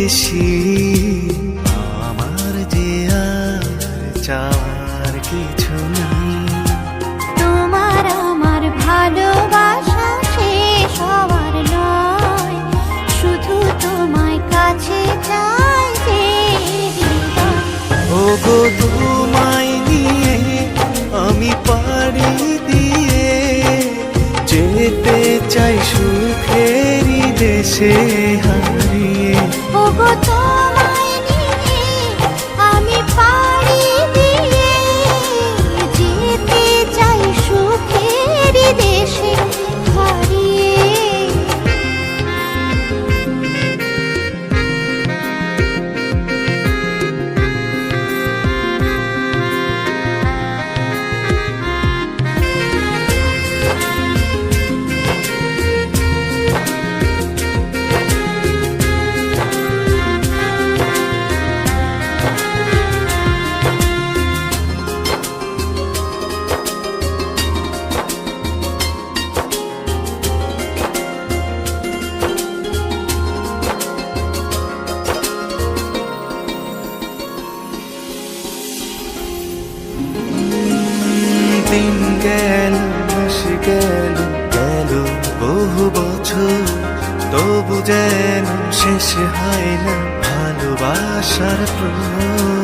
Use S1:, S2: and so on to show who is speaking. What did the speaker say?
S1: বেশি। আমার যে আর চাওয়ার কিছু নেই।
S2: তোমার আমার ভালোবাসা শেষ হওয়ার নয়, শুধু তোমায় কাছে চাই যে হৃদয়।
S1: ওগো তোমায় নিয়ে আমি পাড়ি দিয়ে যেতে চাই সুখেরই দেশে হারিয়ে।
S2: ওগো তোমায় নিয়ে আমি পাড়ি দিয়ে যেতে চাই সুখের দেশে হারিয়ে।
S1: দিন গেল মাস গেল গেল বহু বছর, তবু যেন শেষ হয় না ভালোবাসার প্রহর।